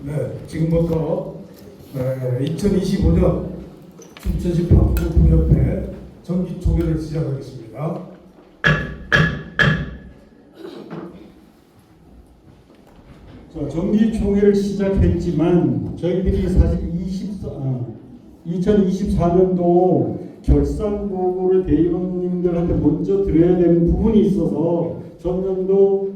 네, 지금부터 2025년 춘천시 파크골프협회 정기총회를 시작하겠습니다. 자, 정기총회를 시작했지만 저희들이 사실 2024년도 결산보고를 대의원님들한테 먼저 드려야 되는 부분이 있어서 전년도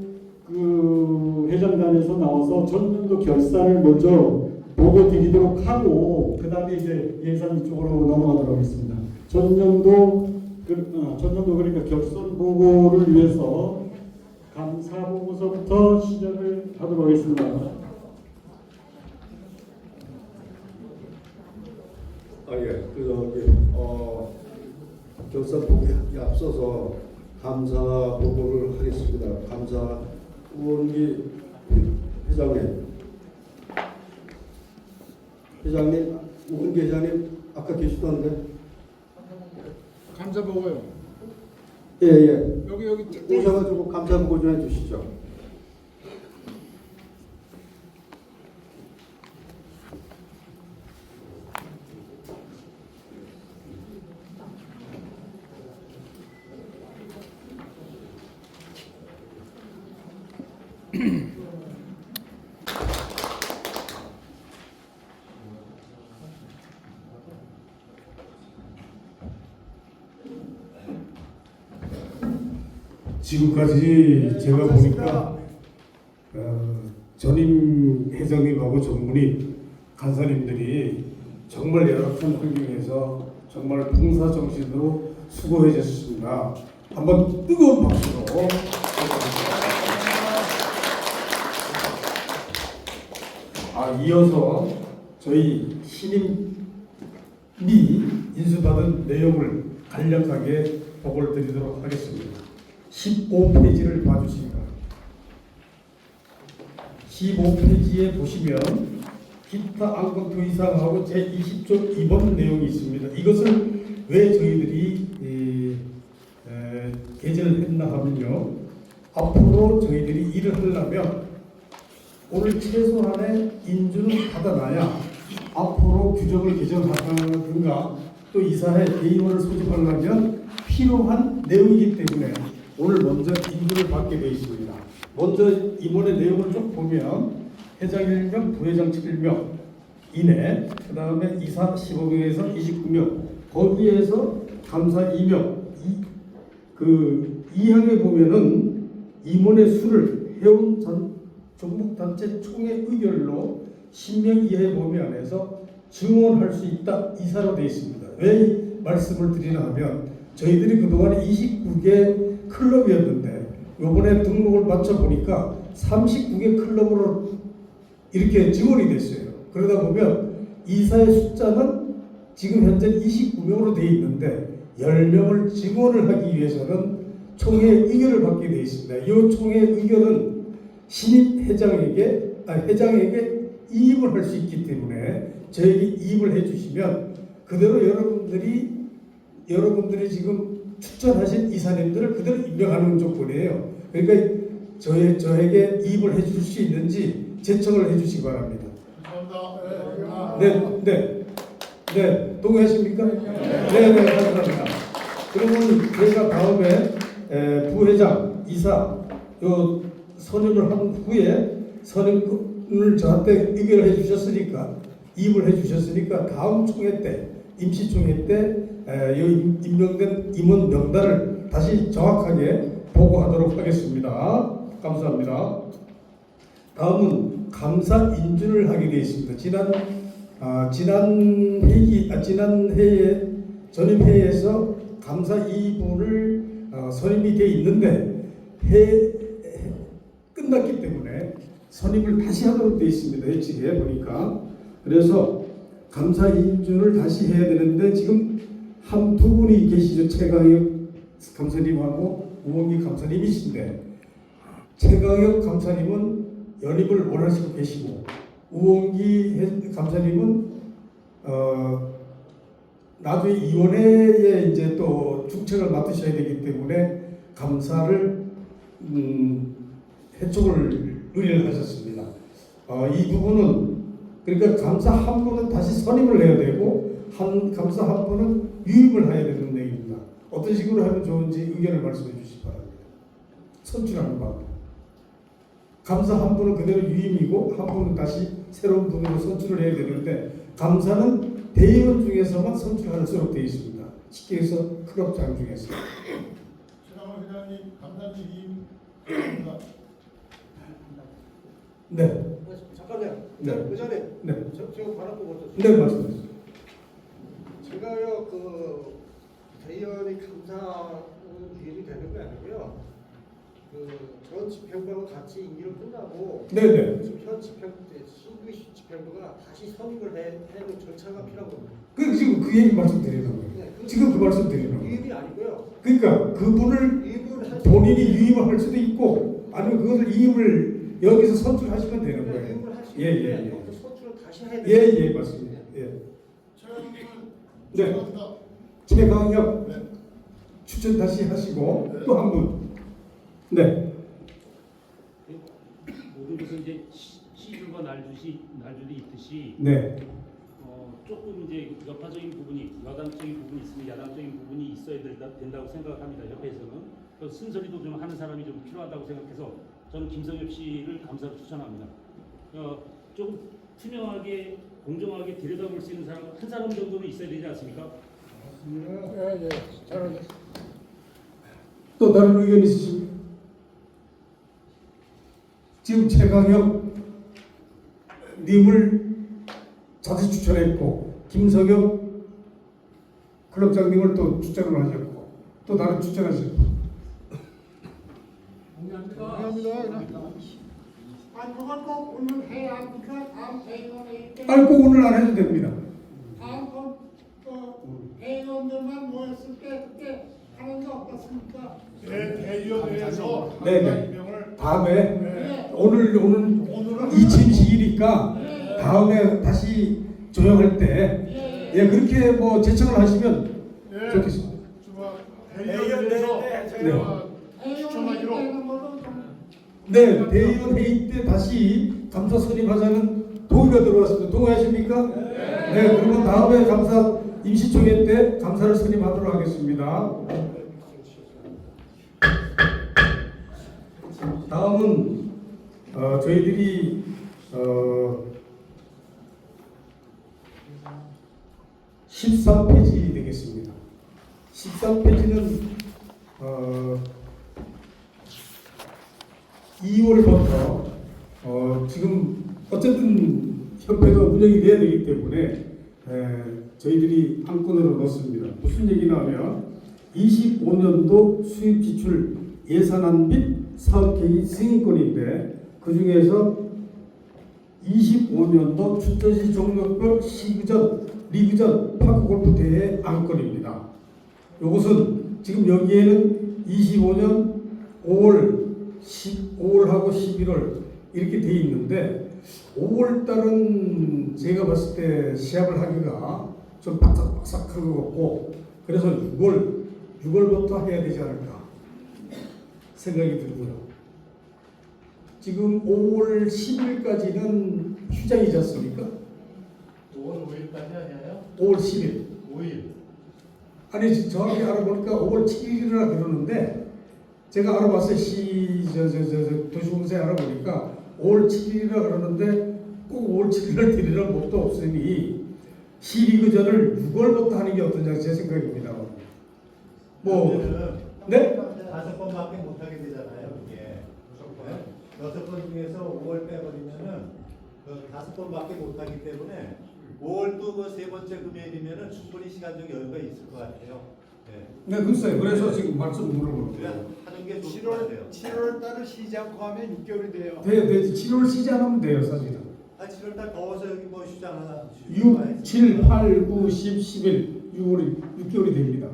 그 회장단에서 나와서 전년도 결산을 먼저 보고 드리도록 하고 그 다음에 이제 예산 이쪽으로 넘어가도록 하겠습니다. 전년도 그러니까 결산 보고를 위해서 감사 보고서부터 시작을 하도록 하겠습니다. 결산 보고에 앞서서 감사 보고를 하겠습니다. 감사 우원기 회장님, 우원기 회장님 아까 계시던데. 감사 보고요. 예. 여기 오셔가지고 감사 보고 좀 해주시죠. 지금까지 제가 보니까 전임 회장님하고 전문의 간사님들이 정말 열악한 환경에서 정말 봉사정신으로 수고해 주셨습니다. 한번 뜨거운 박수로 이어서 저희 신임이 인수받은 내용을 간략하게 보고를 드리도록 하겠습니다. 15페이지를 봐주시기 바랍니다. 15페이지에 보시면 기타 안건표 이상하고 제20조 2번 내용이 있습니다. 이것을 왜 저희들이 개정을 했나 하면요, 앞으로 저희들이 일을 하려면 오늘 최소한의 인준을 받아놔야 앞으로 규정을 개정하든가 또 이사회 대의원을 소집하려면 필요한 내용이기 때문에 오늘 먼저 인준을 받게 되어 있습니다. 먼저 임원의 내용을 쭉 보면 회장 1명, 부회장 7명 이내, 그 다음에 이사 15명에서 29명, 거기에서 감사 2명, 그 2항에 보면은 임원의 수를 회원 종목단체 총회 의결로 10명 이하의 범위 안에서 증원할 수 있다, 이사로 되어 있습니다. 왜 이 말씀을 드리나 하면 저희들이 그동안 29개 클럽이었는데 이번에 등록을 맞춰보니까 39개 클럽으로 이렇게 증원이 됐어요. 그러다 보면 이사의 숫자는 지금 현재 29명으로 되어 있는데 10명을 증원을 하기 위해서는 총회 의결을 받게 되어 있습니다. 이 총회 의결은 신임 회장에게 이입을 할 수 있기 때문에 저에게 이입을 해주시면 그대로 여러분들이 지금 추천하신 이사님들을 그대로 임명하는 조건이에요. 그러니까 저에게 이입을 해줄 수 있는지 제청을 해주시기 바랍니다. 감사합니다. 네, 동의하십니까? 네, 감사합니다. 그러면 저희가 다음에 부회장, 이사 요 선임을 한 후에 선임을 저한테 의결해 주셨으니까 이입을 해 주셨으니까 다음 총회 때 임시총회 때 임명된 임원 명단을 다시 정확하게 보고하도록 하겠습니다. 감사합니다. 다음은 감사 인준을 하게 되어 있습니다. 지난 회에 전임 회에서 감사 2부를 선임이 되어 있는데 끝났기 때문에 선임을 다시 하도록 되어 있습니다. 예측에 보니까. 그래서 감사 인준을 다시 해야 되는데 지금 두 분이 계시죠. 최강혁 감사님하고 우원기 감사님이신데 최강혁 감사님은 연임을 원하시고 계시고 우원기 감사님은 나중에 위원회에 이제 또 중책을 맡으셔야 되기 때문에 감사를 해촉을 의뢰를 하셨습니다. 이 부분은 그러니까 감사 한 분은 다시 선임을 해야 되고 감사 한 분은 유임을 해야 되는 내용입니다. 어떤 식으로 하면 좋은지 의견을 말씀해 주시기 바랍니다. 선출하는 방법. 감사 한 분은 그대로 유임이고 한 분은 다시 새로운 분으로 선출을 해야 되는데 감사는 대의원 중에서만 선출할 수록 되어 있습니다. 쉽게 해서 클럽장 중에서. 최강원 회장님, 감사님 임입니다. 네. 잠깐만요. 네. 의장님, 네. 제가 바로 보고 네, 말씀하세요. 제가요 대의원이 감사는 유임이 되는 게 아니고요. 전 집행부하고 같이 임기를 끝나고 네네. 지금 현 신규 집행부가 다시 선임을 해야 하는 절차가 필요한 겁니다. 지금 그 얘기 말씀드리는 거예요. 네, 지금 그 말씀 드리는 거예요. 유임이 아니고요. 그러니까 그분을 유임을 할 본인이 유임을 할 수도 있고 아니면 그것을 유임을 여기서 선출하시면 되는 거예요. 유임을 할 수 예, 있는데 예, 예. 여기서 선출을 다시 해야 돼요. 예, 맞습니다. 예. 최강님은 네. 죄송합니다. 최강혁 네. 추천 다시 하시고 네. 또 한 분. 네. 모든 것은 이제 시줄과 날줄이 있듯이 네. 조금 이제 여파적인 부분이 여당적인 부분이 있으면 야당적인 부분이 있어야 된다고 생각합니다. 협회에서는 그 쓴소리도 좀 하는 사람이 좀 필요하다고 생각해서 저는 김성엽 씨를 감사로 추천합니다. 조금 투명하게 공정하게 들여다볼 수 있는 사람 한 사람 정도는 있어야 되지 않습니까? 예, 예. 잘하셨습니다. 또 다른 의견 있으십니까? 지금 최강혁 님을 자주 추천했고 김성엽 클럽장님을 또 추천을 하셨고 또 다른 추천하셨고 감사합니다. 아, 그걸 꼭 오늘 해야 합니까? 다음 대의원회의 때 알고 오늘 안 해도 됩니다. 다음 대의원들만 모였을 때 그때 하는 게 어떻습니까? 대의원회에서 네, 감사 네. 임명을 다음에 네. 오늘 이침 시기니까 다음에 다시 조용할 때 예, 그렇게 뭐 제청을 하시면 예. 좋겠습니다. 대의원회에서 대의원회의 추천하기로. 때는 걸로 좀 네, 대의원 회의 때 다시 감사 선임하자는 동의가 들어왔습니다. 동의하십니까? 네, 그러면 다음에 감사 임시총회 때 감사를 선임하도록 하겠습니다. 다음은 저희들이 13페이지 되겠습니다. 13페이지는 2월부터 지금 어쨌든 협회도 운영이 돼야 되기 때문에 저희들이 안건으로 넣습니다. 무슨 얘기나 하면 25년도 수입 지출 예산안 및 사업 계획 승인권인데 그 중에서 25년도 출전시 종목별 시그전, 리그전, 파크골프 대회 안건입니다. 이것은 지금 여기에는 25년 5월하고 11월 이렇게 돼 있는데 5월 달은 제가 봤을 때 시합을 하기가 좀 바삭바삭한 것 같고 그래서 6월부터 해야 되지 않을까 생각이 들고요. 지금 5월 10일까지는 휴장이지 않습니까? 5월 5일까지 아니에요? 5월 10일. 5일. 아니 정확히 알아보니까 5월 7일이라 그러는데 제가 알아봤어요. 도시공사에 알아보니까 5월 7일이라 그러는데 꼭 5월 7일을 드리는 법도 없으니 시리그전을 6월부터 하는 게 어떠냐 제 생각입니다. 뭐 네? 5번밖에 못하게 되잖아요, 이게. 6번 중에서 5월 빼버리면은 그 5번밖에 못하기 때문에 5월도 그 세 번째 금요일이면은 충분히 시간적 여유가 있을 것 같아요. 네, 글쎄요. 그래서 지금 말씀 물어보는 그래 거예요. 하는 게 좋을 것 같아요. 7월 달을 쉬지 않고 하면 6개월이 돼요. 되지. 7월 시작하면 돼요, 사실은. 7월달 더워서 여기 뭐 휴장 하나 6, 7, 8, 9, 10, 11, 6개월이 됩니다.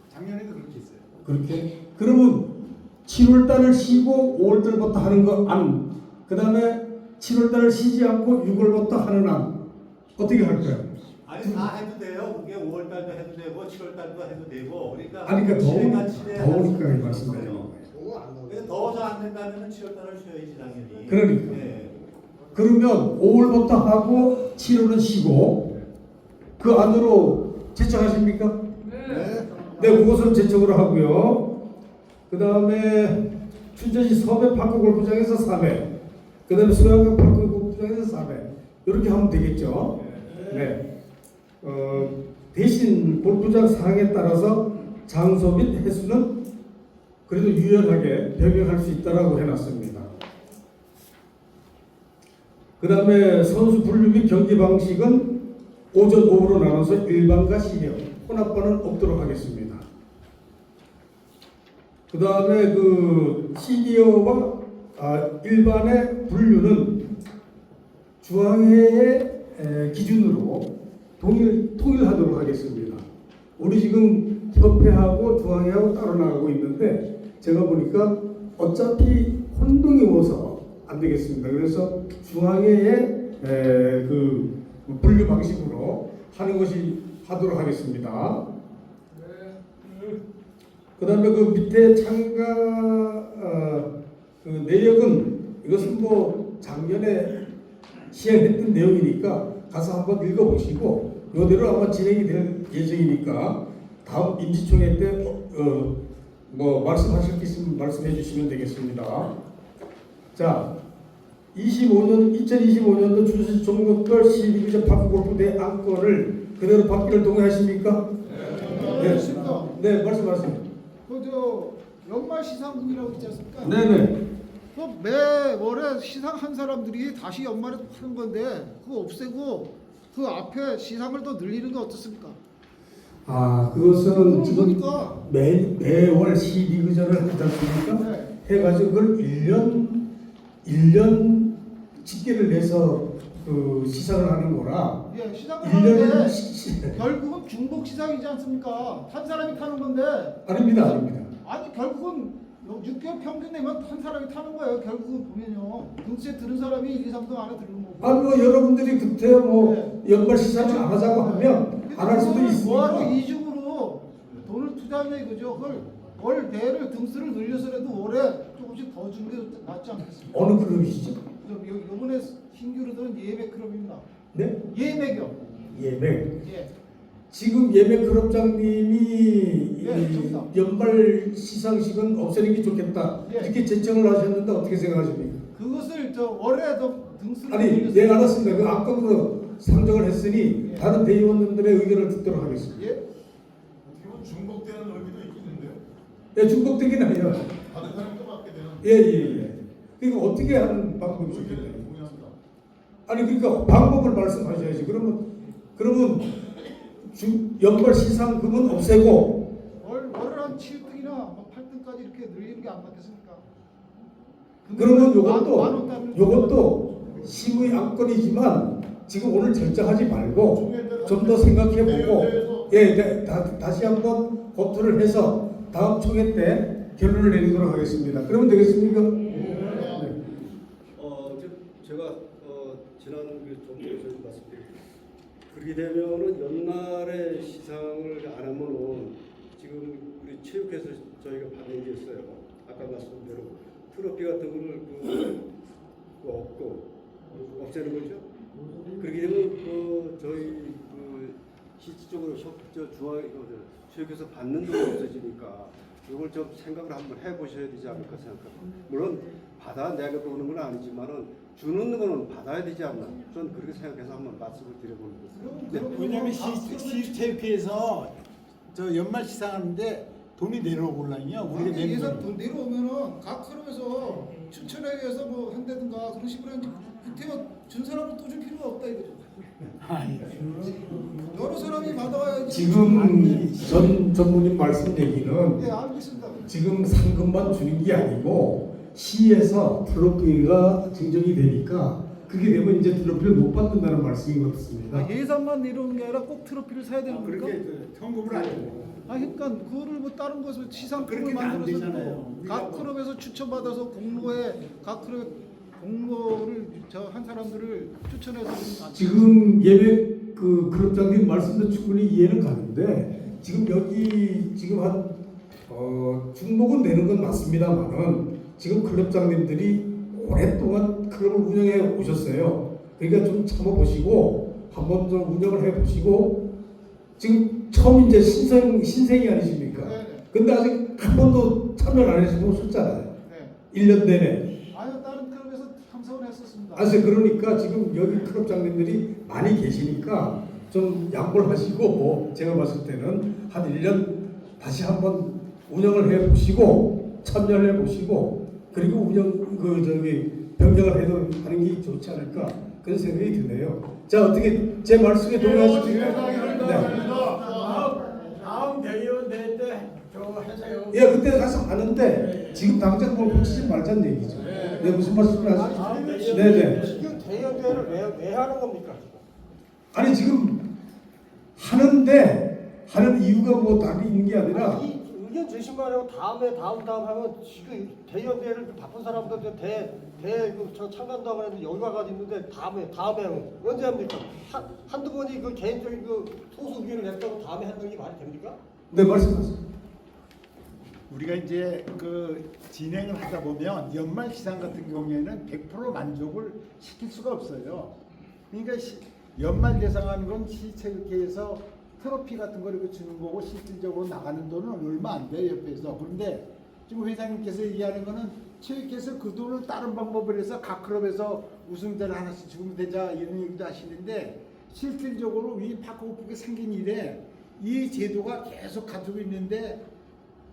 작년에도 그렇게 했어요. 그렇게? 그러면 7월 달을 쉬고 5월 달부터 하는 거 안. 그 다음에 7월 달을 쉬지 않고 6월부터 하는 안. 어떻게 할까요? 아니 다 해도 돼요. 그게 5월달도 해도 되고 7월달도 해도 되고 그러니까 아니, 그러니까 더우니까 이 할 말씀드리는 거예요. 거예요. 근데 더워서 안 된다면은 7월달을 쉬어야지 당연히. 그러니까. 예. 그러면 5월부터 하고 7월은 쉬고 그 안으로 제청하십니까? 네, 그것은 제청으로 하고요. 그 다음에 춘천시 서면 파크 골프장에서 3회, 그 다음에 소양강 파크 골프장에서 4회 이렇게 하면 되겠죠. 네. 대신 골프장 상황에 따라서 장소 및 횟수는 그래도 유연하게 변경할 수 있다라고 해놨습니다. 그 다음에 선수 분류 및 경기 방식은 오전, 오후로 나눠서 일반과 시니어, 혼합반은 없도록 하겠습니다. 그 다음에 그 시니어와 일반의 분류는 중앙회의 기준으로 통일하도록 하겠습니다. 우리 지금 협회하고 중앙회하고 따로 나가고 있는데 제가 보니까 어차피 혼동이 오서 안 되겠습니다. 그래서 중앙회의 그 분류 방식으로 하는 것이 하도록 하겠습니다. 그 다음에 그 밑에 참가 그 내역은 이것은 뭐 작년에 시행했던 내용이니까 가서 한번 읽어보시고 이대로 아마 진행이 될 예정이니까 다음 임시총회 때 뭐 말씀하실 게 있으면 말씀해 주시면 되겠습니다. 자, 2025년도 춘천시 종목별 시디비전 파크골프대회 안건을 그대로 받기를 동의하십니까? 네, 네, 말씀하세요. 그 연말 시상금이라고 있지 않습니까? 네네. 그 매월에 시상한 사람들이 다시 연말에 하는 건데 그거 없애고 그 앞에 시상을 더 늘리는 게 어떻습니까? 그것은 지금 그러니까 매월 시리그전을 하지 않습니까? 네. 해가지고 그걸 1년 집계를 내서 그 시상을 하는 거라. 예, 시상을 1년을 하는데 결국은 중복 시상이지 않습니까? 한 사람이 타는 건데 아닙니다. 아니 결국은 6개월 평균 내면 한 사람이 타는 거예요. 결국은 보면요. 등수에 들은 사람이 1, 2, 3등 안에 들는 거고. 뭐 여러분들이 그때 뭐 네. 연말 시상을 안 하자고 하면 안 할 수도 뭐하러 있으니까. 이중으로 돈을 투자하냐 이거죠. 그걸 월 대를 등수를 늘려서라도 월에 조금씩 더 주는 게 낫지 않겠습니까? 어느 클럽이시죠? 요번에 신규로들은 예매 클럽입니다. 네? 예매교. 예매. 예. 지금 예매 클럽장님이 예, 이 좋습니다. 연말 시상식은 없애는 게 좋겠다. 예. 이렇게 제청을 하셨는데 어떻게 생각하십니까? 그것을 월에 더 등수를 아니, 늘려서. 네, 알았습니다. 그 안건으로 상정을 했으니 예. 다른 대의원님들의 의견을 듣도록 하겠습니다. 예. 어떻게 보면 중복되는 의미도 있겠는데요. 예, 중복되긴 아니요. 다른 사람도 받게 되는. 예. 그러니까 어떻게 하는 방법이 좋겠나요? 동의합니다. 아니, 그러니까 방법을 말씀하셔야지. 그러면 연말 시상금은 없애고 월을 한 7등이나 8등까지 이렇게 늘리는 게 안 맞겠습니까? 그러면 만 원 따는 요것도 심의 안건이지만 지금 오늘 결정하지 말고 좀 더 생각해보고 다시 한번 검토를 해서 다음 총회 때 결론을 내리도록 하겠습니다. 그러면 되겠습니까? 네. 제가 지난 그 정부에서 말씀드렸고 그렇게 되면은 연말에 시상을 안 하면은 지금 우리 체육회에서 저희가 받는 게 있어요. 아까 말씀드린 대로 트로피 같은 거를 없애는 거죠. 그렇게 되면 저희 실질적으로 체육회에서 받는 돈이 없어지니까 이걸 좀 생각을 한번 해보셔야 되지 않을까 생각합니다. 물론 내가 도는 건 아니지만은 주는 거는 받아야 되지 않나. 저는 그렇게 생각해서 한번 말씀을 드려보는 거죠. 왜냐하면 시체육회에서 저 연말 시상하는데 돈이 내려오려면요. 우리가 내는 예산 거예요. 돈 내려오면은 각 클럽에서 추천에 의해서 뭐 한다든가 그런 식으로 했는데 구태여 준 사람은 또 줄 필요가 없다 이거죠. 여러 사람이 받아와야지. 지금 전 전무님 말씀 얘기는 네, 알겠습니다. 지금 상금만 주는 게 아니고 시에서 트로피가 증정이 되니까 그게 되면 이제 트로피를 못 받는다는 말씀인 것 같습니다. 예산만 내려오는 게 아니라 꼭 트로피를 사야 되는 겁니까? 현금을 안 해요. 그러니까 그거를 뭐 다른 것을 시상품을 그렇게는 안 만들어서 되잖아요. 또 각 클럽에서 추천받아서 공모에 각 클럽 공모를 한 사람들을 추천해서 지금 예배 그 클럽장님 말씀도 충분히 이해는 가는데 지금 여기 지금 한 중복은 되는 건 맞습니다만은 지금 클럽장님들이 오랫동안 클럽을 운영해 오셨어요. 그러니까 좀 참아보시고 한번 좀 운영을 해보시고 지금 처음 이제 신생이 아니십니까? 네네. 근데 아직 한 번도 참여를 안 해보셨잖아요. 네. 1년 내내. 아유 다른 클럽에서 참석을 했었습니다. 아시 그러니까 지금 여기 클럽장님들이 많이 계시니까 좀 양보를 하시고 제가 봤을 때는 한 1년 다시 한번 운영을 해보시고 참여를 해보시고 그리고 변경을 하는 게 좋지 않을까 그런 생각이 드네요. 자 어떻게 제 말씀에 동의하십니까? 네. 다음 대의원 대회 때 저거 하세요. 예, 그때 가서 하는데 지금 당장 뭘 붙이지 말자는 얘기죠. 네, 무슨 말씀을 하시죠? 네네. 지금 대의원 대회를 왜 하는 겁니까? 아니 지금 하는 이유가 뭐 답이 있는 게 아니라 이 의견 제시만 하고 다음 하면 지금 대의원 대회를 바쁜 사람들 저 참관도 하는데 여기 와가지고 있는데 다음에 언제 합니까? 한두 번이 그 개인적인 그 소수 의견을 냈다고 다음에 한다는 게 말이 됩니까? 네 말씀하세요. 우리가 이제 그 진행을 하다 보면 연말 시상 같은 경우에는 100% 만족을 시킬 수가 없어요. 그러니까 연말 예상하는 건 시체육회에서 트로피 같은 걸 이렇게 주는 거고 실질적으로 나가는 돈은 얼마 안 돼요 옆에서. 그런데 지금 회장님께서 얘기하는 거는 체육회에서 그 돈을 다른 방법을 해서 각 클럽에서 우승자를 하나씩 주면 되자 이런 얘기도 하시는데 실질적으로 이 파크호프가 생긴 이래 이 제도가 계속 가지고 있는데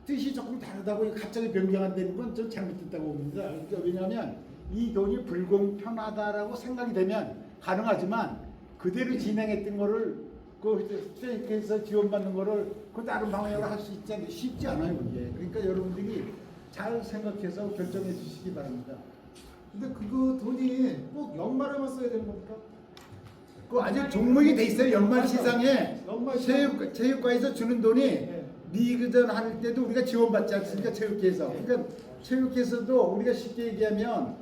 뜻이 조금 다르다고 갑자기 변경한다는 건 좀 잘못됐다고 봅니다. 그러니까 왜냐하면 이 돈이 불공평하다라고 생각이 되면 가능하지만 그대로 진행했던 거를 그 스테이크에서 지원받는 거를 그 다른 방향으로 할 수 있지 않아요. 쉽지 않아요 그게. 그러니까 여러분들이 잘 생각해서 결정해 주시기 바랍니다. 근데 그 돈이 꼭 연말에만 써야 되는 겁니까? 그 아주 종목이 돼 있어요. 연말 시상에 연말 시상. 체육과에서 주는 돈이 네. 리그전 할 때도 우리가 지원받지 않습니까? 체육회에서. 그러니까 체육회에서도 우리가 쉽게 얘기하면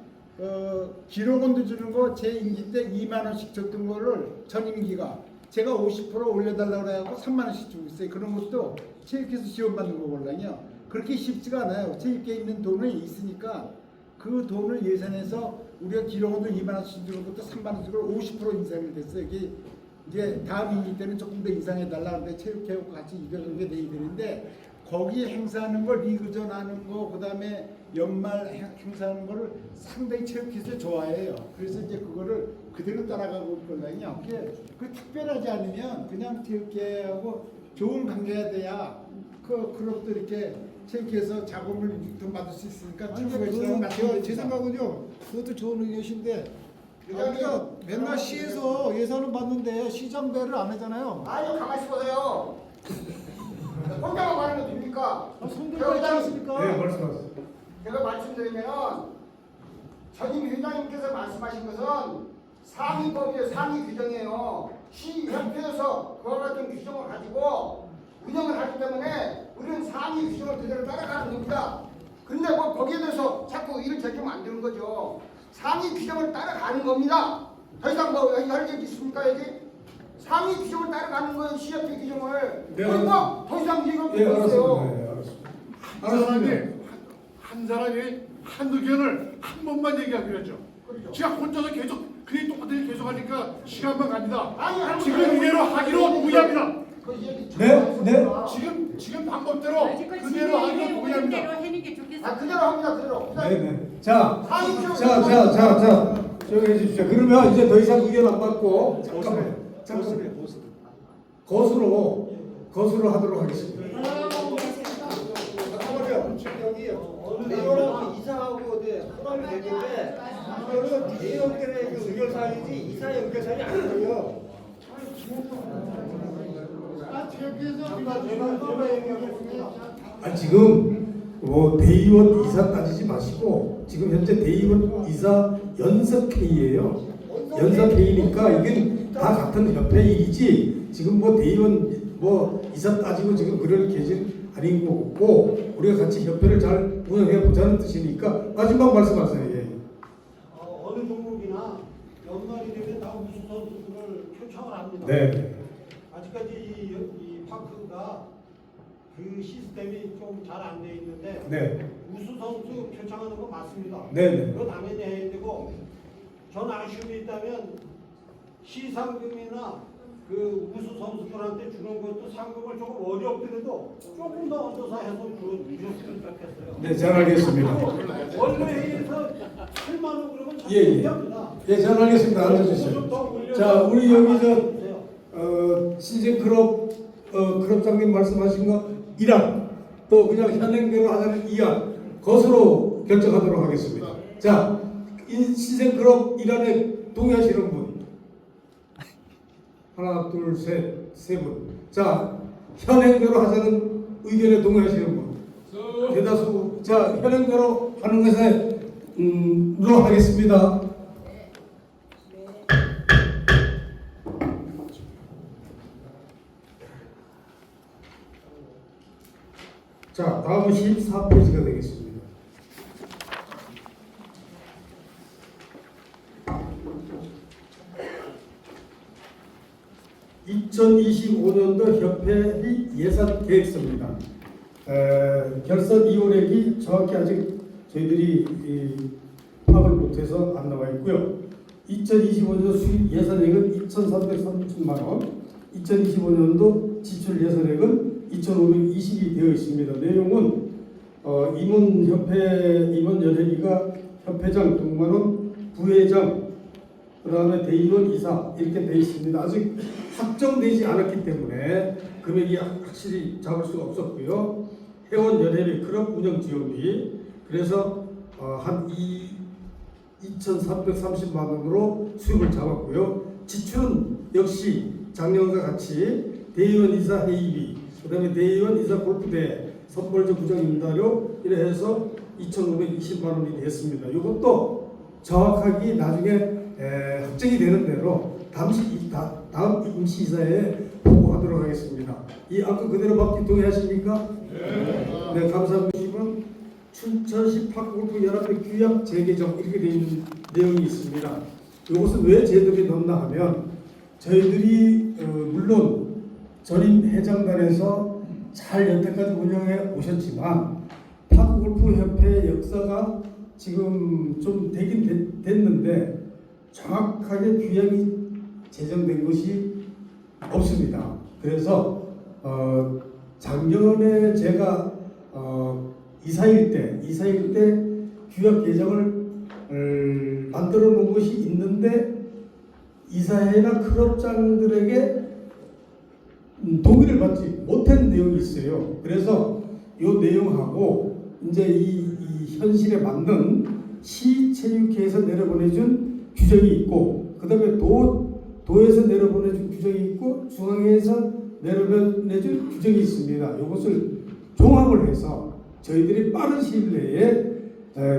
기록원도 주는 거 제 임기 때 2만 원씩 줬던 거를 전 임기가 제가 50% 올려달라고 그래갖고 3만 원씩 주고 있어요. 그런 것도 체육회에서 지원받는 거거든요. 그렇게 쉽지가 않아요. 체육회에 있는 돈이 있으니까 그 돈을 예산해서 우리가 기록원도 2만 원씩 주는 것도 3만 원씩으로 50% 인상이 됐어요. 이게 이제 다음 임기 때는 조금 더 인상해달라 하는데 체육회하고 같이 이별하게 돼야 되는데 거기 행사하는 거 리그전 하는 거 그다음에 연말 행사하는 거를 상당히 체육회에서 좋아해요. 그래서 이제 그거를 그대로 따라가고 있거든요. 그게 그 특별하지 않으면 그냥 체육회하고 좋은 관계가 돼야 그 클럽도 이렇게 체육회에서 자금을 좀 받을 수 있으니까 제 생각은요. 그것도 좋은 의견이신데 우리가 맨날 시에서 예산을 받는데 시장배를 안 하잖아요. 아유 가만히 있어보세요. 혼자만 말하면 됩니까? 손들고 있지 않습니까? 네 말씀하세요. 제가 말씀드리면 전임 회장님께서 말씀하신 것은 상위법이에요. 상위 규정이에요. 시협회에서 그와 같은 규정을 가지고 운영을 하기 때문에 우리는 상위 규정을 그대로 따라가는 겁니다. 근데 뭐 거기에 대해서 자꾸 일을 제기하면 안 되는 거죠. 상위 규정을 따라가는 겁니다. 더 이상 뭐 할 얘기 있습니까 여기? 상위 규정을 따라가는 거예요. 시협회 규정을. 네, 그리고 더 이상 얘기할 예 필요 없어요. 알았습니다. 네, 알았습니다. 한 사람이 한 의견을 한 번만 얘기하기로 했죠. 그렇죠. 제가 혼자서 계속 그게 똑같은 일 계속 하니까 시간만 갑니다. 아니, 지금 이대로 하기로 동의합니다. 그 얘기 네, 네. 지금 방법대로 그대로 하기로 동의합니다. 아 그대로 합니다. 그대로. 네네. 자, 조용히 해주십시오. 그러면 이제 더 이상 의견 안 받고 잠깐만. 거수로 하도록 하겠습니다. 잠깐만요. 지금 여기 대의원하고 이사하고 포함이 되는데 이거는 대의원들의 그 의결사항이지 이사의 의결사항이 아니고요. 지금 뭐 대의원 이사 따지지 마시고 지금 현재 대의원 이사 연석회의예요. 연석회의니까 이게 다 같은 협회 일이지 지금 뭐 대의원 뭐 이사 따지고 지금 그럴 계신 아닌 거고 우리가 같이 협회를 잘 운영해 보자는 뜻이니까 마지막 말씀하세요. 예. 어느 종목이나 연말이 되면 다 우수 선수들을 표창을 합니다. 네. 아직까지 이 파크가 그 시스템이 좀 잘 안 돼 있는데 네. 우수 선수 표창하는 거 맞습니다. 네. 그거 당연히 해야 되고 전 아쉬움이 있다면 시상금이나 그 우수 선수들한테 주는 것도 상금을 조금 어렵더라도 조금 더 얹어서 해서 주셨으면 좋겠어요. 네, 잘 알겠습니다. 원래 회의에서 8만 원 그러면 참 예, 예. 얘기합니다. 예, 잘 알겠습니다. 앉아주세요. 자, 우리 여기 시즌 클럽장님 말씀하신 거 1안, 또 그냥 현행대로 하자는 2안, 것으로 결정하도록 하겠습니다. 자, 시즌 클럽 1안에 동의하시는 분. 하나, 둘, 셋, 세 분. 자, 현행대로 하자는 의견에 동의하시는 분. 대다수. 자, 현행대로 하는 것에 로 하겠습니다. 자, 다음은 14페이지가 되겠습니다. (2025년도) 협회 예산 계획서입니다. 결선 이원액이 정확히 아직 저희들이 파악을 못해서 안 나와 있고요. 2025년도 수입 예산액은 2,330만 원, 2025년도 지출 예산액은 2,520이 되어 있습니다. 내용은 임원 연회비가 협회장 6만 원, 부회장, 그 다음에 대의원 이사 이렇게 되어 있습니다. 아직 확정되지 않았기 때문에 금액이 확실히 잡을 수가 없었고요. 회원 연회비, 클럽 운영 지원비, 그래서 한 2,330만 원으로 수입을 잡았고요. 지출은 역시 작년과 같이 대의원 이사 회의비, 그 다음에 대의원 이사 골프대회, 선벌적 구정 임달료 이래 해서 2,520만 원이 됐습니다. 이것도 정확하게 나중에 확정이 되는 대로 다음 임시이사에 보고하도록 하겠습니다. 이 안건 그대로 받기 동의하십니까? 네, 감사합니다. 춘천시 파크골프 연합회 규약 재개정 이렇게 되어 있는 내용이 있습니다. 이것은 왜 제도에 넣나 하면 저희들이 물론 전임 회장단에서 잘 여태까지 운영해 오셨지만 파크골프협회 역사가 지금 좀 되긴 됐는데 정확하게 규약이 제정된 것이 없습니다. 그래서 작년에 제가 이사일 때 규약 개정을 만들어 놓은 것이 있는데 이사회나 클럽장들에게 동의를 받지 못한 내용이 있어요. 그래서 이 내용하고 이제 이 현실에 맞는 시체육회에서 내려보내준 규정이 있고, 그 다음에 도에서 내려보내준 규정이 있고, 중앙회에서 내려보내준 규정이 있습니다. 이것을 종합을 해서 저희들이 빠른 시일 내에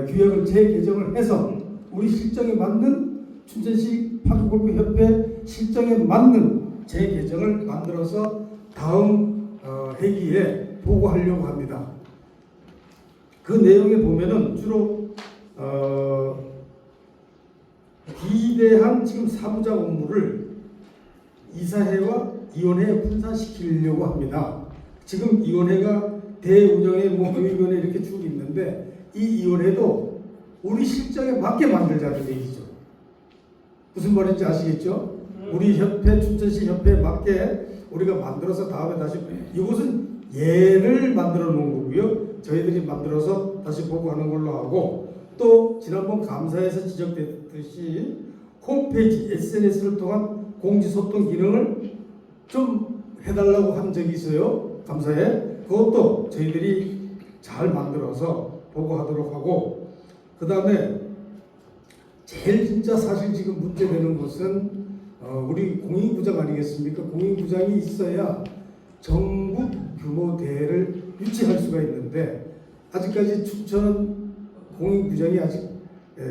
규약을 재개정을 해서 우리 실정에 맞는 춘천시 파크골프협회 실정에 맞는 재개정을 만들어서 다음 회기에 보고하려고 합니다. 그 내용에 보면은 주로 비대한 지금 사무장 업무를 이사회와 위원회에 분산시키려고 합니다. 지금 위원회가 대운영회, 모금위원회 이렇게 쭉 있는데 이 위원회도 우리 실정에 맞게 만들자는 얘기죠. 무슨 말인지 아시겠죠? 우리 협회, 춘천시 협회에 맞게 우리가 만들어서 다음에 다시, 이것은 예를 만들어 놓은 거고요. 저희들이 만들어서 다시 보고하는 걸로 하고, 또 지난번 감사에서 지적됐듯이 홈페이지, SNS를 통한 공지소통 기능을 좀 해달라고 한 적이 있어요. 감사에. 그것도 저희들이 잘 만들어서 보고하도록 하고, 그 다음에 제일 진짜 사실 지금 문제되는 것은 우리 공인구장 아니겠습니까? 공인구장이 있어야 전국 규모 대회를 유치할 수가 있는데 아직까지 춘천 공인구장이 아직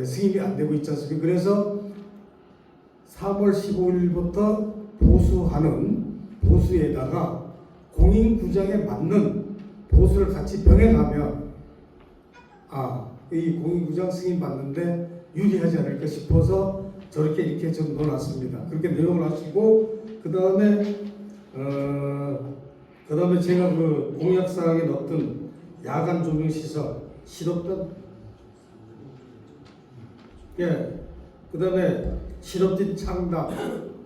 승인이 안 되고 있지 않습니까? 그래서 3월 15일부터 보수에다가 공인구장에 맞는 보수를 같이 병행하면 이 공인구장 승인 받는데 유리하지 않을까 싶어서 저렇게 이렇게 좀 넣어놨습니다. 그렇게 내용을 하시고, 그 다음에 제가 그 공약사항에 넣었던 야간 조명 시설, 실업단, 그다음에 실업진 창당,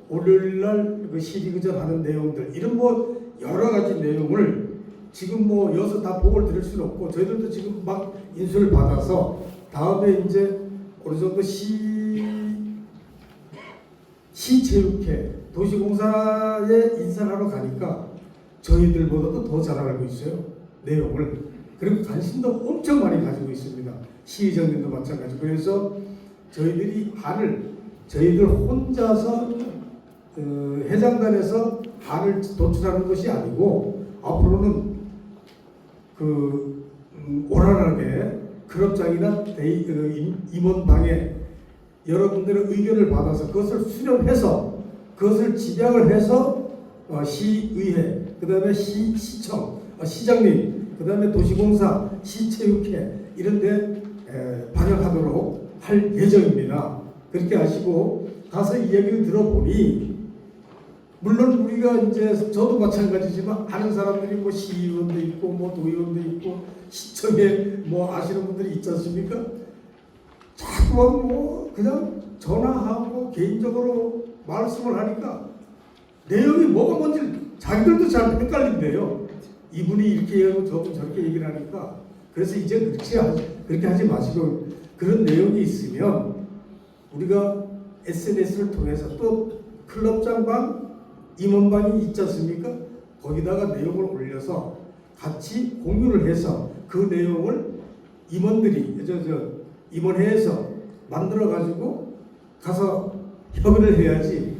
월요일날 그 시리그전 하는 내용들 이런 뭐 여러 가지 내용을 지금 뭐 여기서 다 보고를 드릴 수는 없고 저희들도 지금 막 인수를 받아서 다음에 이제 어느 정도 시체육회 도시공사에 인사를 하러 가니까 저희들보다도 더 잘 알고 있어요. 내용을. 그리고 관심도 엄청 많이 가지고 있습니다. 시의장님도 마찬가지. 그래서 저희들이 안을 저희들 혼자서 회장단에서 안을 도출하는 것이 아니고 앞으로는 원활하게 클럽장이나 임원방에 여러분들의 의견을 받아서 그것을 수렴해서 그것을 집약을 해서 시의회, 그 다음에 시청, 시장님, 그 다음에 도시공사, 시체육회 이런 데 반영하도록 할 예정입니다. 그렇게 하시고 가서 이야기를 들어보니 물론 우리가 이제 저도 마찬가지지만 아는 사람들이 뭐 시의원도 있고 뭐 도의원도 있고 시청에 뭐 아시는 분들이 있지 않습니까? 자꾸만 뭐 그냥 전화하고 개인적으로 말씀을 하니까 내용이 뭐가 뭔지 자기들도 잘 헷갈린대요. 이분이 이렇게 얘기하고 저분 저렇게 얘기를 하니까 그래서 이제 그렇게 하지 마시고 그런 내용이 있으면 우리가 SNS를 통해서 또 클럽장방 임원방이 있지 않습니까? 거기다가 내용을 올려서 같이 공유를 해서 그 내용을 임원들이 임원회에서 만들어 가지고 가서 협의를 해야지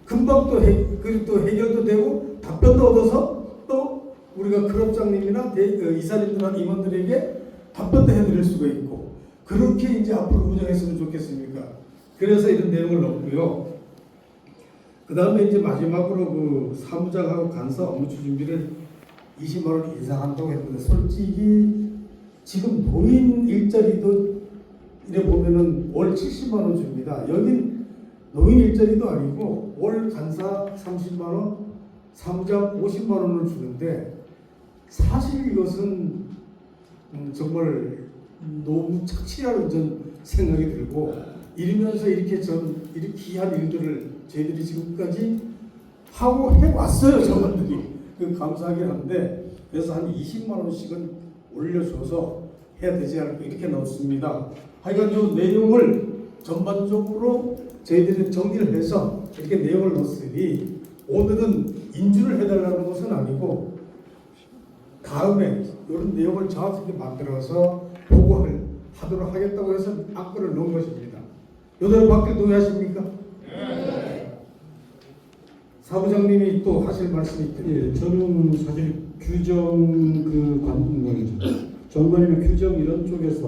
금방 또 해결도 되고 답변도 얻어서 또 우리가 클럽장님이나 이사님들이나 임원들에게 답변도 해드릴 수가 있고 그렇게 이제 앞으로 운영했으면 좋겠습니까? 그래서 이런 내용을 넣고요. 그 다음에 이제 마지막으로 그 사무장하고 간사 업무처 준비를 20만 원 인상한다고 했는데 솔직히 지금 노인 일자리도 이래 보면은 월 70만 원 줍니다. 여긴 노인 일자리도 아니고 월 간사 30만 원, 사무장 50만 원을 주는데 사실 이것은 정말 너무 착취라는 전 생각이 들고 이러면서 이렇게 귀한 일들을 저희들이 지금까지 하고 해왔어요. 저분들이 감사하긴 한데 그래서 한 20만 원씩은 올려줘서 해야 되지 않을까 이렇게 넣었습니다. 하여간 이 내용을 전반적으로 저희들이 정리를 해서 이렇게 내용을 넣었으니 오늘은 인준을 해달라는 것은 아니고 다음에 이런 내용을 정확하게 만들어서 보고하도록 하겠다고 해서 안건을 넣은 것입니다. 요대로 받길 동의하십니까? 네. 사부장님이 또 하실 말씀이 있던데. 예, 저는 사실 규정 정관이나 규정 이런 쪽에서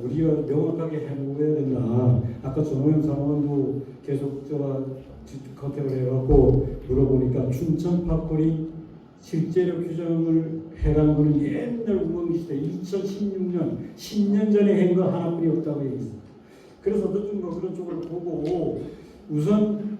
우리가 명확하게 해놓아야 된다. 아까 전호영 사무관도 계속 컨택을 해갖고 물어보니까 춘천 팝콘이 실제로 규정을 해간 거는 옛날 우왕시대 2016년 10년 전에 한 거 하나뿐이 없다고 얘기했습니다. 그래서 어떤 뭐 그런 쪽을 보고 우선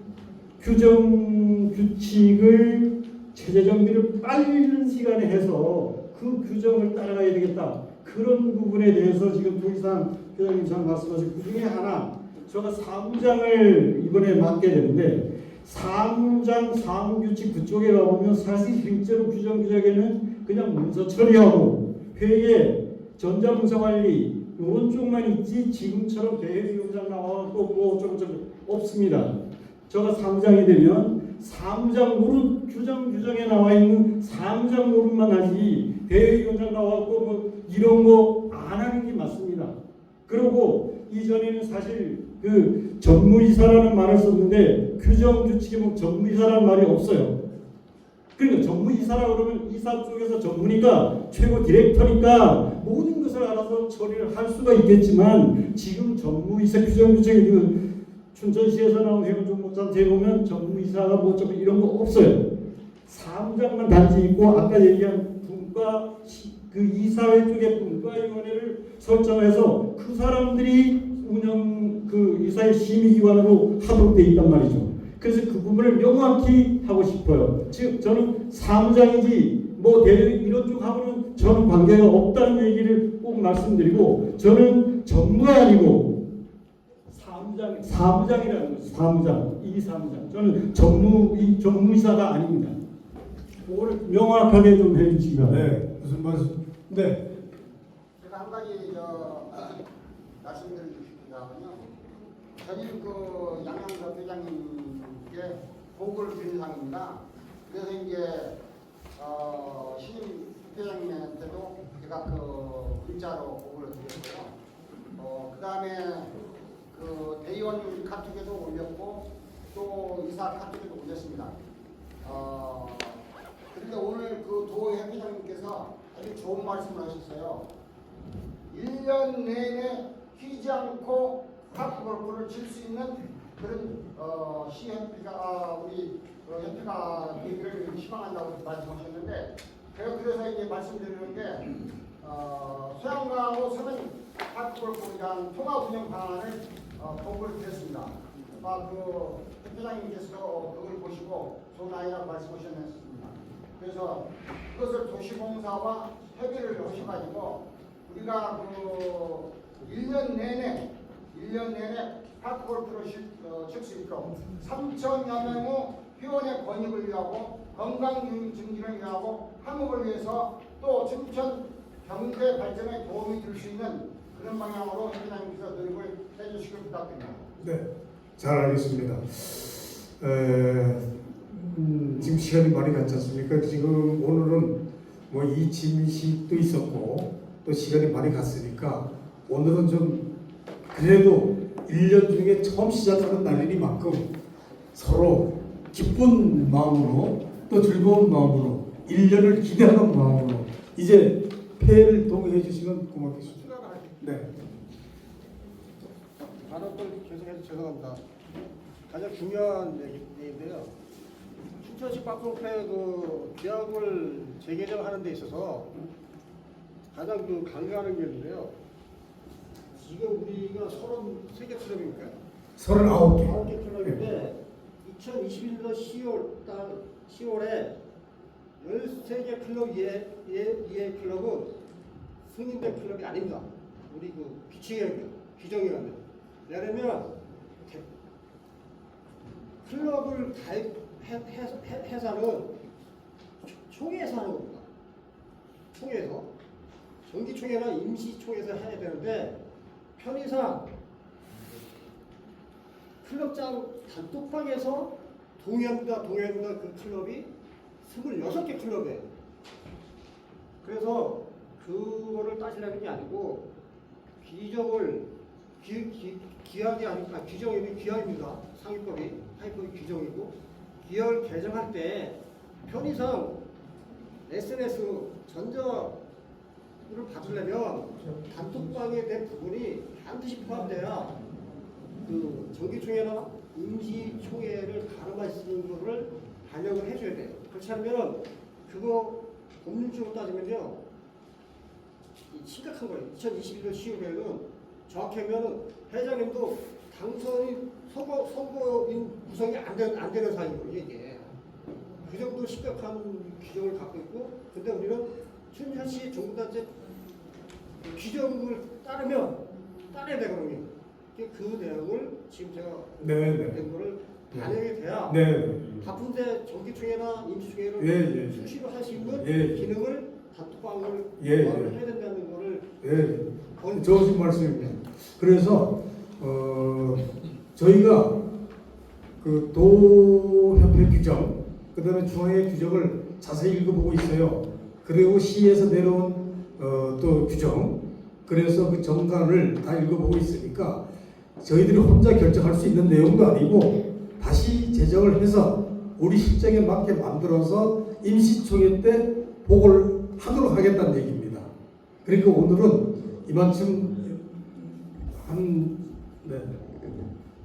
규정 규칙을 체제 정비를 빠른 시간에 해서 그 규정을 따라가야 되겠다. 그런 부분에 대해서 지금 더 이상 회장님 잘 말씀하신 그 중에 하나 제가 사무장을 이번에 맡게 되는데 사무장 사무규칙 그쪽에 가보면 사실 실제로 규정규칙에는 그냥 문서 처리하고 회계 전자문서관리 이런 쪽만 있지 지금처럼 대회위원장 나와서 뭐 어쩌고저쩌고 없습니다. 제가 사무장이 되면 사무장 노릇 규정에 나와 있는 사무장 노릇만 하지 대회위원장 나와서 뭐 이런 거 안 하는 게 맞습니다. 그리고 이전에는 사실 그 전무이사라는 말을 썼는데 규정규칙에 보면 전무이사라는 말이 없어요. 그러니까 전무이사라 그러면 이사 쪽에서 전무니까 최고 디렉터니까 모든 것을 알아서 처리를 할 수가 있겠지만 지금 전무이사 규정규칙에 그 춘천시에서 나온 회원정목장에 보면 전무이사가 뭐 좀 이런 거 없어요. 사무장만 단지 있고 아까 얘기한 분과 그 이사회 쪽에 분과위원회를 설정해서 그 사람들이 운영 그 이사회 심의기관으로 하도록 돼 있단 말이죠. 그래서 그 부분을 명확히 하고 싶어요. 즉 저는 사무장이지 뭐 이런 쪽하고는 저는 관계가 없다는 얘기를 꼭 말씀드리고 저는 전무가 아니고 사무장이라는 거죠. 사무장, 이 사무장. 저는 정무이사가 아닙니다. 그거를 명확하게 좀 해주시면. 네, 무슨 말씀? 네. 제가 한 가지 말씀드리고 싶은데요. 전임 그 양양섭 회장님께 보고를 드린 상입니다. 그래서 이제 신임 회장님한테도 제가 그 문자로 보고를 드렸고요. 그 다음에 그 대의원 카톡에도 올렸고 또 이사 카톡에도 올렸습니다. 그런데 오늘 그 도협 회장님께서 아주 좋은 말씀을 하셨어요. 1년 내내 쉬지 않고 파크골프를 칠 수 있는 그런 시협회가 우리 협회가 되기를 희망한다고 말씀하셨는데 제가 그래서 이제 말씀드리는 게 수양강하고 서면 파크골프에 대한 통합 운영 방안을 보고를 드렸습니다. 그 회장님께서 그걸 보시고 좋은 아이라고 말씀하셨습니다. 그래서 그것을 도시공사와 협의를 하셔가지고 우리가 그 1년 내내 파크골프를 칠 수 있도록 3천여 명의 회원의 권익을 위하고 건강 증진을 위하고 한국을 위해서 또 춘천 경제 발전에 도움이 될 수 있는 그런 방향으로 회장님께서 노력을 해주시길 부탁드립니다. 네, 잘 알겠습니다. 지금 시간이 많이 갔지 않습니까? 지금 오늘은 뭐 이침식도 있었고 또 시간이 많이 갔으니까 오늘은 좀 그래도 1년 중에 처음 시작하는 날이니만큼 서로 기쁜 마음으로 또 즐거운 마음으로 1년을 기대하는 마음으로 이제 폐회를 동의해 주시면 고맙겠습니다. 네. 발언을 계속해서 죄송합니다. 가장 중요한 얘기인데요. 춘천시 파크골프회 그 규약을 재개정하는 데 있어서 가장 그 강조하는 게 있는데요. 지금 우리가 33개 클럽입니까? 39개. 9개 클럽인데 2021년 10월에 13개 클럽 이의 클럽은 승인된 클럽이 아닙니다. 우리 그 규정이라면. 왜냐면 클럽을 가입해서는 총회에서 하는 겁니다. 총회에서. 정기총회나 임시총회에서 해야 되는데 편의상 클럽장 단톡방에서 동의합니다 그 클럽이 26개 클럽이에요. 그래서 그거를 따지려는 게 아니고 규정을 규약이 아니라 규정이 규약입니다. 상위법이 하위법이 규정이고 규약을 개정할 때 편의상 SNS 전자를 받으려면 단톡방에 대한 부분이 반드시 포함돼야 그 정기총회나 임시총회를 가름할 수 있는 거를 반영을 해줘야 돼요. 그렇지 않으면 그거 법률적으로 따지면요 심각한 거예요. 2021년 10월에는 정확히 하면 회장님도 당선인 선거인 구성이 안 되는 사항이거든요 이게. 그 정도 심각한 규정을 갖고 있고, 근데 우리는 춘천시 정부단체 규정을 따라야 되거든요. 그 내용을 지금 제가 낸 거를 반영이 돼야 바쁜데 정기총회나 임시총회를 수시로 할 수 있는 기능을 단톡방을 해야 된다는 거를 좋으신 말씀입니다. 그래서 저희가 그 도협회 규정, 그 다음에 중앙의 규정을 자세히 읽어보고 있어요. 그리고 시에서 내려온 또 규정, 그래서 그 정관을 다 읽어보고 있으니까 저희들이 혼자 결정할 수 있는 내용도 아니고 다시 제정을 해서 우리 실정에 맞게 만들어서 임시총회 때 보고를 하도록 하겠다는 얘기입니다. 그러니까 오늘은 이만큼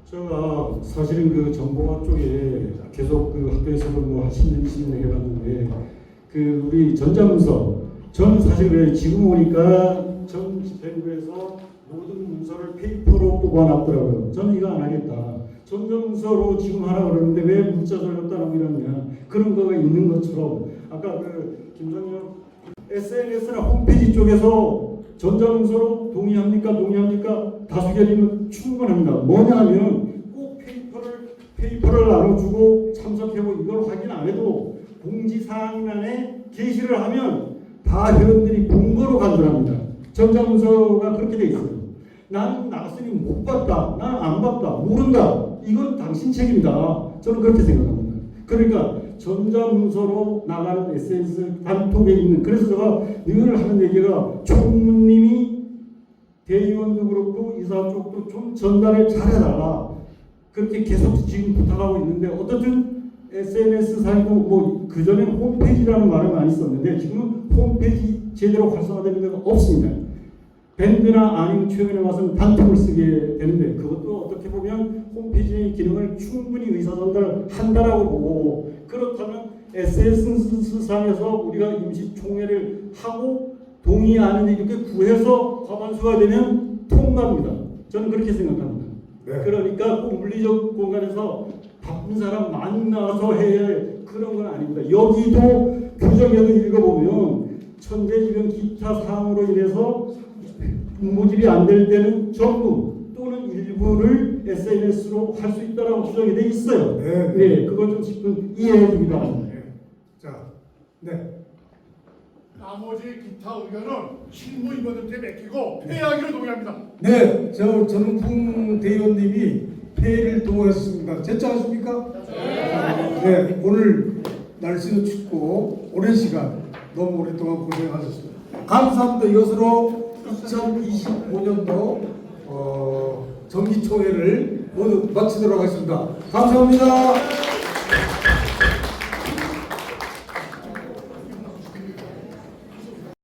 제가 사실은 그 정보화 쪽에 계속 그 학교에서도 뭐 한 10년, 20년 해봤는데 그 우리 전자문서 저는 사실 왜 지금 오니까 전 집행부에서 모든 문서를 페이퍼로 뽑아놨더라고요. 저는 이거 안 하겠다. 전자문서로 지금 하라고 그러는데 왜 문자 전렸다라고 이러냐. 그런 거가 있는 것처럼 아까 그 김성엽 SNS나 홈페이지 쪽에서 전자문서로 동의합니까? 동의합니까? 다수결이면 충분합니다. 뭐냐 하면 꼭 페이퍼를 나눠주고 참석해보고 이걸 확인 안 해도 공지사항란에 게시를 하면 다 회원들이 본거로 간주합니다. 전자문서가 그렇게 돼 있어요. 나는 나갔으니 못 봤다. 나는 안 봤다. 모른다. 이건 당신 책임이다. 저는 그렇게 생각합니다. 그러니까 전자문서로 나가는 SNS 단톡에 있는, 그래서 제가 늘 하는 얘기가 총무님이 대의원도 그렇고 이사 쪽도 좀 전달을 잘해달라. 그렇게 계속 지금 부탁하고 있는데 어떻든 SNS 사이도 뭐 그전에는 홈페이지라는 말을 많이 썼는데 지금은 홈페이지 제대로 활성화되는 데가 없습니다. 밴드나 아니면 최근에 와서는 단톡을 쓰게 되는데 그것도 어떻게 보면 홈페이지의 기능을 충분히 의사전달한다라고 보고, 그렇다면 SNS상에서 우리가 임시총회를 하고 동의 안 하는 이렇게 구해서 과반수가 되면 통과합니다. 저는 그렇게 생각합니다. 네. 그러니까 꼭 물리적 공간에서 바쁜 사람 많이 나와서 해야 할 그런 건 아닙니다. 여기도 규정에도 읽어보면 천재지변 기타 사항으로 인해서 모집이 안 될 때는 전부 또는 일부를 SNS로 할 수 있다라고 규정이 돼 있어요. 네. 네, 그걸 좀 10분 이해해 주기도 합니다. 자, 네. 나머지 기타 의견은 실무위원한테 맡기고 회의하기로 동의합니다. 네, 전웅풍 대의원님이 회의를 동의했습니다. 제청하십니까? 네, 오늘 날씨도 춥고 오랜 시간 너무 오랫동안 고생하셨습니다. 감사합니다. 이것으로 2025년도 정기총회를 모두 마치도록 하겠습니다. 감사합니다.